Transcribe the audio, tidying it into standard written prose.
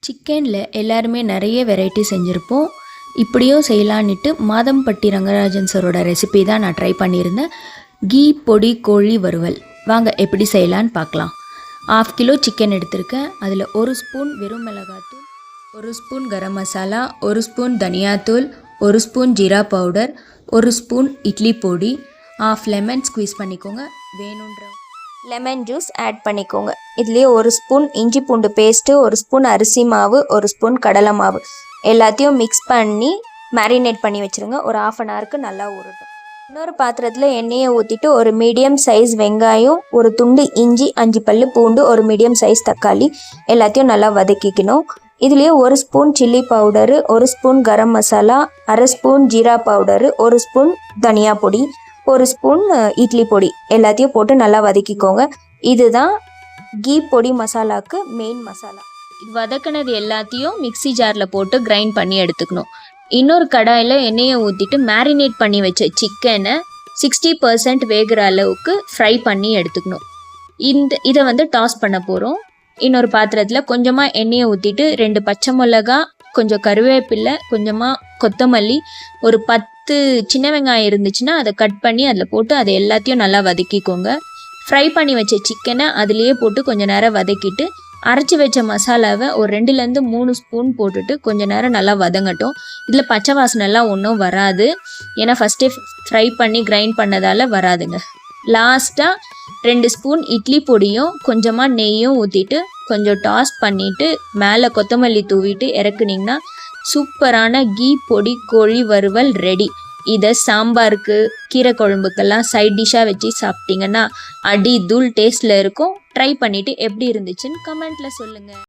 சிக்கனில் எல்லாருமே நிறைய வெரைட்டி செஞ்சுருப்போம். இப்படியும் செய்யலான்னுட்டு மாதம்பட்டி ரங்கராஜன் சாரோட ரெசிபி தான் நான் ட்ரை பண்ணியிருந்தேன். கீ பொடி கோழி வறுவல். வாங்க எப்படி செய்யலான்னு பார்க்கலாம். 1/2 கிலோ சிக்கன் எடுத்திருக்கேன். அதில் 1 ஸ்பூன் வெறும் மிளகாத்தூள், 1 ஸ்பூன் கரம் மசாலா, 1 ஸ்பூன் தனியாத்தூள், 1 spoon jeera powder, 1 spoon idli பொடி, 1/2 லெமன் ஸ்குவீஸ் பண்ணிக்கோங்க. வேணுன்ற லெமன் ஜூஸ் ஆட் பண்ணிக்கோங்க. இதுலேயே 1 ஸ்பூன் இஞ்சி பூண்டு பேஸ்ட்டு, 1 ஸ்பூன் அரிசி மாவு, 1 ஸ்பூன் கடலை மாவு எல்லாத்தையும் மிக்ஸ் பண்ணி மேரினேட் பண்ணி வச்சுருங்க. ஒரு 1/2 அன் ஹவருக்கு நல்லா ஊறட்டும். இன்னொரு பாத்திரத்தில் எண்ணெயை ஊற்றிட்டு ஒரு மீடியம் சைஸ் வெங்காயம், ஒரு துண்டு இஞ்சி, 5 பல்லு பூண்டு, ஒரு மீடியம் சைஸ் தக்காளி எல்லாத்தையும் நல்லா வதக்கிக்கணும். இதுலேயே 1 spoon chilli powder, 1 spoon garam masala, 1/2 spoon jeera powder, 1 spoon தனியா பொடி, 1 ஸ்பூன் இட்லி பொடி எல்லாத்தையும் போட்டு நல்லா வதக்கிக்கோங்க. இதுதான் கீ பொடி மசாலாவுக்கு மெயின் மசாலா. வதக்கினது எல்லாத்தையும் மிக்ஸி ஜாரில் போட்டு கிரைண்ட் பண்ணி எடுத்துக்கணும். இன்னொரு கடாயில் எண்ணெயை ஊற்றிட்டு மேரினேட் பண்ணி வச்ச சிக்கனை 60% வேகிற அளவுக்கு ஃப்ரை பண்ணி எடுத்துக்கணும். இதை டாஸ் பண்ண போகிறோம். இன்னொரு பாத்திரத்தில் கொஞ்சமாக எண்ணெயை ஊற்றிட்டு 2 பச்சை மிளகா, கொஞ்சம் கருவேப்பிலை, கொஞ்சமாக கொத்தமல்லி, ஒரு 10 சின்ன வெங்காயம் இருந்துச்சுன்னா அதை கட் பண்ணி அதில் போட்டு அதை எல்லாத்தையும் நல்லா வதக்கிக்கோங்க. ஃப்ரை பண்ணி வச்ச சிக்கனை அதுலேயே போட்டு கொஞ்சம் நேரம் வதக்கிட்டு அரைச்சி வச்ச மசாலாவை ஒரு 2லேருந்து 3 ஸ்பூன் போட்டுட்டு கொஞ்சம் நேரம் நல்லா வதங்கட்டும். இதில் பச்சை வாசனைலாம் ஒன்றும் வராது, ஏன்னா ஃபஸ்ட்டே ஃப்ரை பண்ணி கிரைண்ட் பண்ணதால் வராதுங்க. லாஸ்ட்டாக 2 ஸ்பூன் இட்லி பொடியும் கொஞ்சமாக நெய்யும் ஊற்றிட்டு கொஞ்சம் டாஸ் பண்ணிவிட்டு மேலே கொத்தமல்லி தூவிட்டு இறக்குனிங்கன்னா சூப்பரான கீ பொடி கோழி வறுவல் ரெடி. இதை சாம்பாருக்கு, கீரை குழம்புக்கெல்லாம் சைட் டிஷ்ஷாக வச்சு சாப்பிட்டிங்கன்னா அடி தூள் டேஸ்ட்டில் இருக்கும். ட்ரை பண்ணிவிட்டு எப்படி இருந்துச்சுன்னு கமெண்ட்டில் சொல்லுங்கள்.